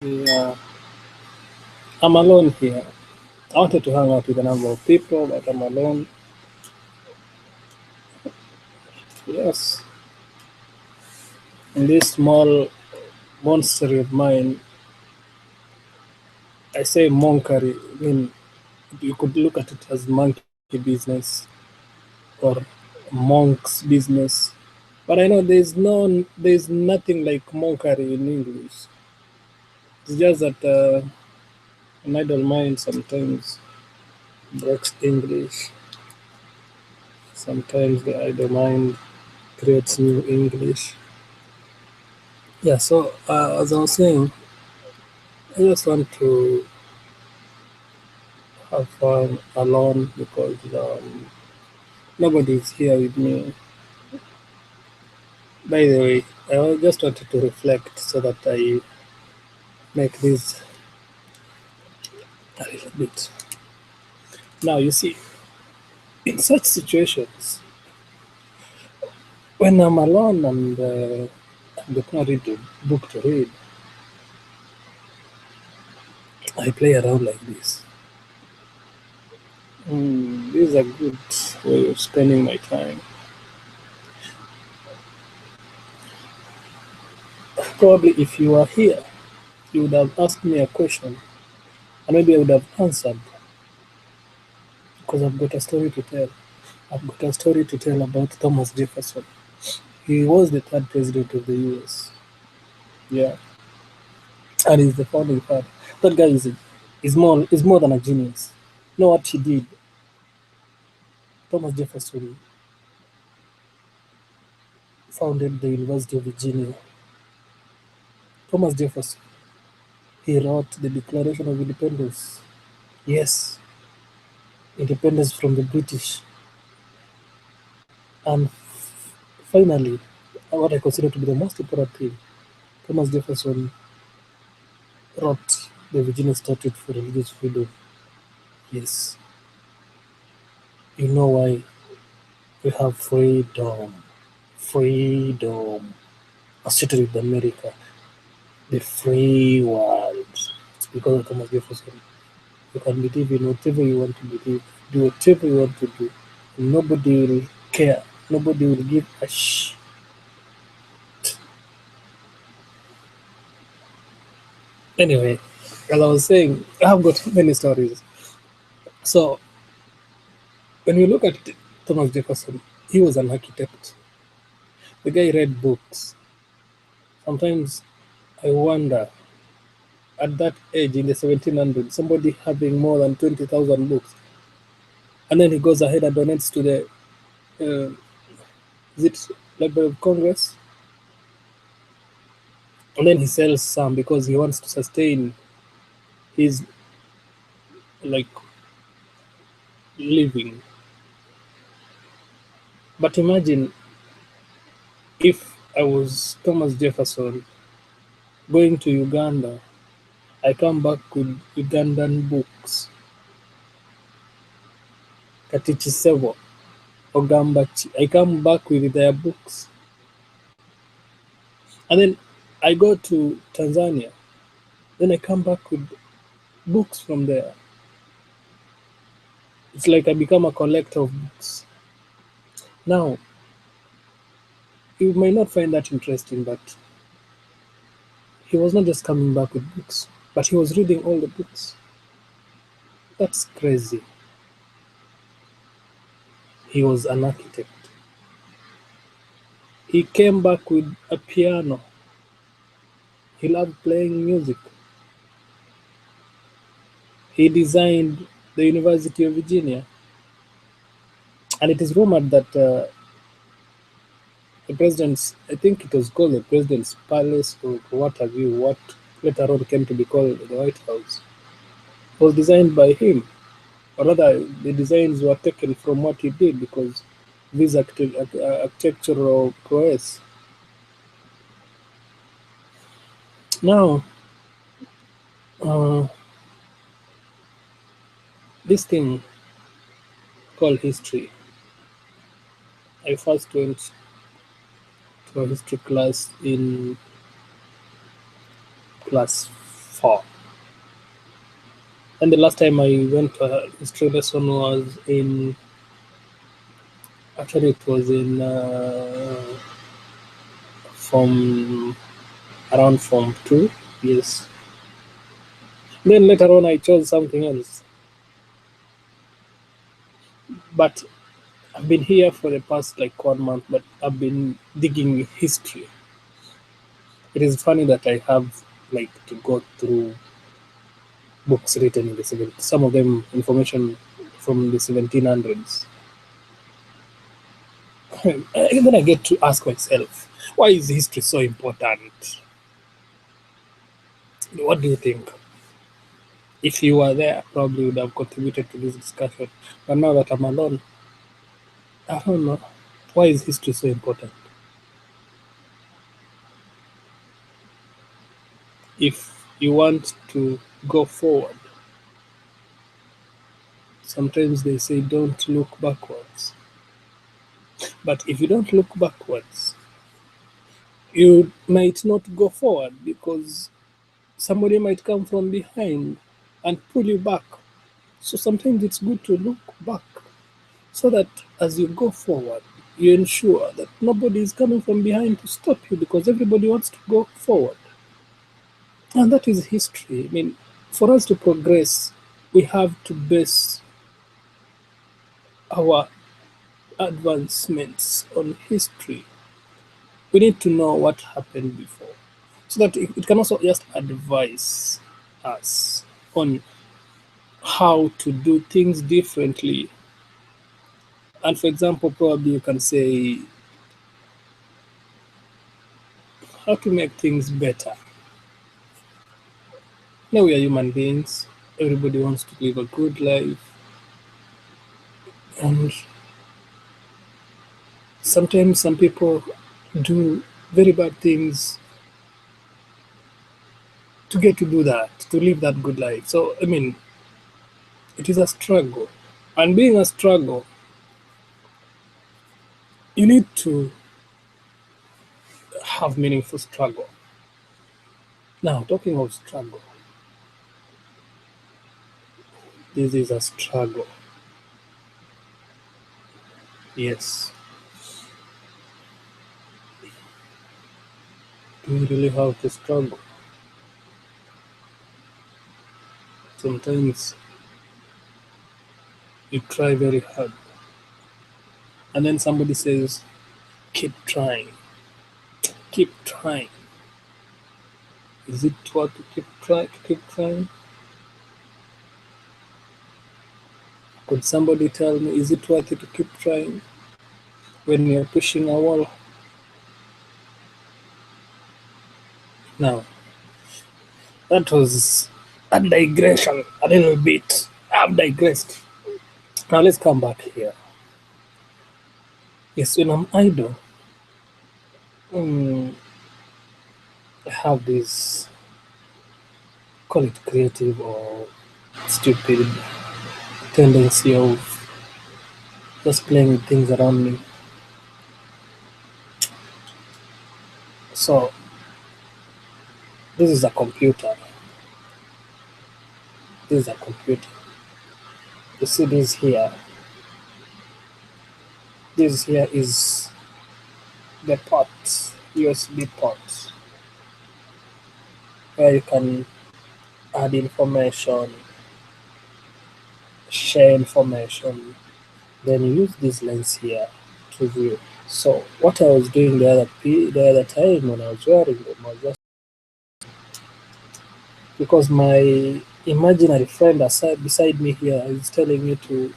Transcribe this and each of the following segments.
Yeah, I'm alone here. I wanted to hang out with a number of people, but I'm alone. Yes, in this small monastery of mine, I say Monkery. I mean, you could look at it as monkey business or monk's business. But I know there's nothing like Monkery in English. It's just that an idle mind sometimes breaks English. Sometimes the idle mind creates new English. Yeah, so as I was saying, I just want to have fun alone because nobody is here with me. By the way, just wanted to reflect so that I make this a little bit. Now, you see, in such situations, when I'm alone and I've got no book to read, I play around like this. This is a good way of spending my time. Probably if you were here, you would have asked me a question and maybe I would have answered because I've got a story to tell. I've got a story to tell about Thomas Jefferson. He was the third president of the US. Yeah, and he's the founding father. That guy is more than a genius. You know what he did? Thomas Jefferson founded the University of Virginia. Thomas Jefferson, he wrote the Declaration of Independence. Yes, independence from the British. And finally, what I consider to be the most important thing, Thomas Jefferson wrote the Virginia Statute for Religious Freedom. Yes, you know why we have freedom. Freedom. Associated with America, the free world. It's because of Thomas Jefferson. You can believe in whatever you want to believe, do whatever you want to do. Nobody will care. Nobody will give a shit. Anyway, as I was saying, I have got many stories. So when you look at Thomas Jefferson, he was an architect. The guy read books. Sometimes I wonder, at that age in the 1700s, somebody having more than 20,000 books, and then he goes ahead and donates to the uh, is it Library of Congress, and then he sells some because he wants to sustain his like living. But imagine if I was Thomas Jefferson going to Uganda, I come back with Ugandan books, Katichi Sevo, Ogambachi. I come back with their books. And then I go to Tanzania. Then I come back with books from there. It's like I become a collector of books. Now, you might not find that interesting, but he was not just coming back with books, but he was reading all the books. That's crazy. He was an architect. He came back with a piano. He loved playing music. He designed the University of Virginia. And it is rumored that the president's, I think it was called the president's palace or what have you, what later on came to be called the White House, was designed by him. Or rather, the designs were taken from what he did because of his architectural prowess. Now, uh, this thing called history, I first went to a history class in class 4. And the last time I went to a history lesson was in, actually, it was in from around Form 2. Yes. Then later on, I chose something else. But I've been here for the past like 1 month, but I've been digging history. It is funny that I have like to go through books written in the some of them information from the 1700s. And then I get to ask myself, why is history so important? What do you think? If you were there, probably would have contributed to this discussion. But now that I'm alone, I don't know. Why is history so important? If you want to go forward, sometimes they say don't look backwards. But if you don't look backwards, you might not go forward because somebody might come from behind and pull you back. So sometimes it's good to look back so that as you go forward, you ensure that nobody is coming from behind to stop you because everybody wants to go forward. And that is history. I mean, for us to progress, we have to base our advancements on history. We need to know what happened before so that it can also just advise us on how to do things differently. And for example, probably you can say how to make things better. Now we are human beings. Everybody wants to live a good life. And sometimes some people do very bad things to get to do that, to live that good life. So, I mean, it is a struggle. And being a struggle, you need to have meaningful struggle. Now, talking of struggle, this is a struggle. Yes. Do you really have to struggle? Sometimes you try very hard, and then somebody says, keep trying, keep trying. Is it worth to keep trying? Could somebody tell me, is it worth it to keep trying when you're pushing a wall? Now, that was a digression a little bit. I've digressed. Now let's come back here. Yes, when I'm idle, mm, I have this, call it creative or stupid tendency of just playing with things around me. So this is a computer. This is a computer. You see this here. This here is the port, USB port, where you can add information, share information, then use this lens here to view. So what I was doing the other time when I was wearing them was just because my imaginary friend aside beside me here is telling me to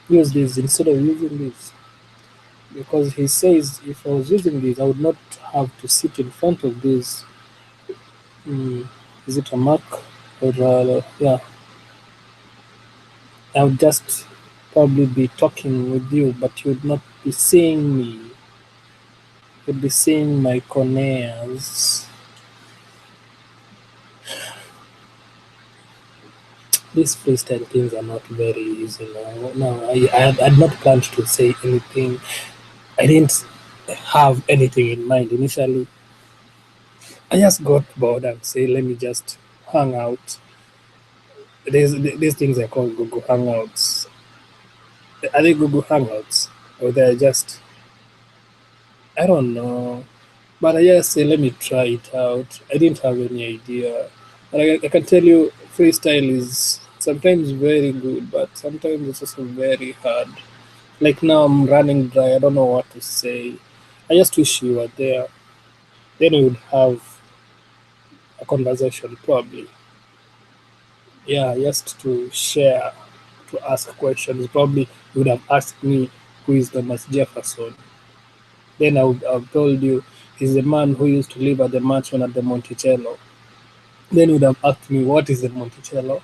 use this instead of using this. Because he says if I was using this, I would not have to sit in front of this. Is it a Mac? Or yeah, I would just probably be talking with you, but you would not be seeing me. You'd be seeing my corneas. These freestyle things are not very easy now. No, I had not planned to say anything. I didn't have anything in mind initially. I just got bored and say, let me just Hangout. These things are called Google Hangouts. Are they Google Hangouts? Or they're just, I don't know. But I just say, let me try it out. I didn't have any idea. And I can tell you, freestyle is sometimes very good, but sometimes it's also very hard. Like now, I'm running dry. I don't know what to say. I just wish you were there. Then we would have a conversation, probably. Yeah, just to share, to ask questions. Probably you would have asked me who is Thomas Jefferson. Then I would have told you he's the man who used to live at the mansion at the Monticello. Then you would have asked me what is the Monticello.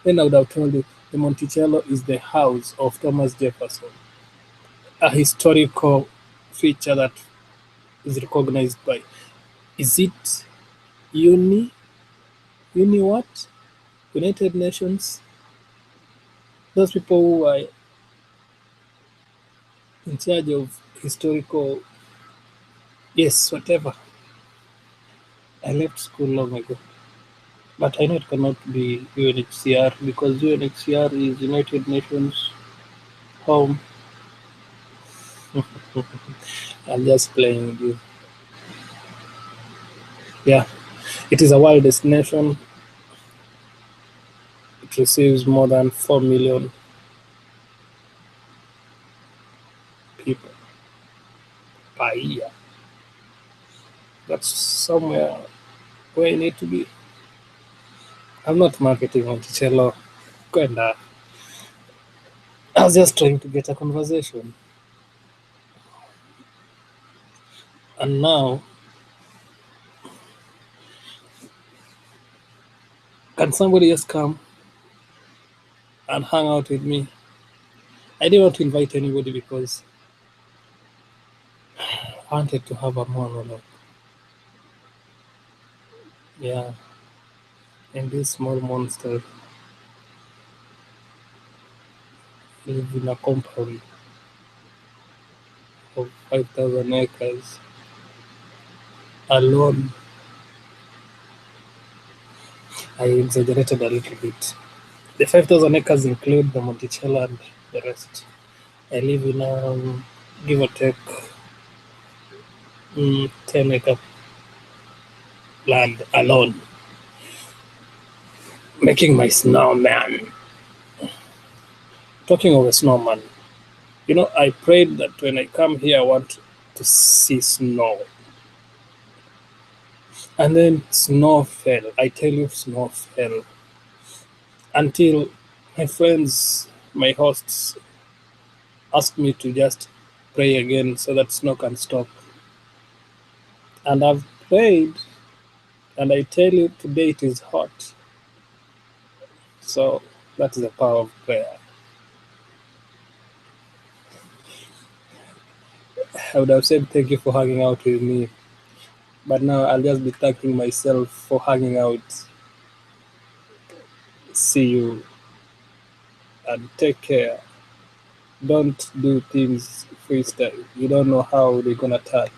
Then I would have told you the Monticello is the house of Thomas Jefferson, a historical feature that is recognized by, is it uni what? United Nations? Those people who are in charge of historical, yes, whatever. I left school long ago. But I know it cannot be UNHCR because UNHCR is United Nations home. I'm just playing with you. Yeah, it is a world destination. It receives more than 4 million people per year. That's somewhere where I need to be. I'm not marketing Monticello. Kinda. I was just trying to get a conversation. And now, can somebody just come and hang out with me? I didn't want to invite anybody because I wanted to have a monologue. Yeah, and this small monster live in a compound of 5,000 acres alone. I exaggerated a little bit. The 5,000 acres include the Monticello and the rest. I live in a give or take 10-acre land alone, making my snowman. Talking of a snowman, I prayed that when I come here, I want to see snow. And then snow fell. I tell you, snow fell. Until my friends, my hosts, asked me to just pray again so that snow can stop. And I've prayed, and I tell you, today it is hot. So that is the power of prayer. I would have said thank you for hanging out with me, but now I'll just be thanking myself for hanging out. See you and take care. Don't do things freestyle. You don't know how they're gonna turn.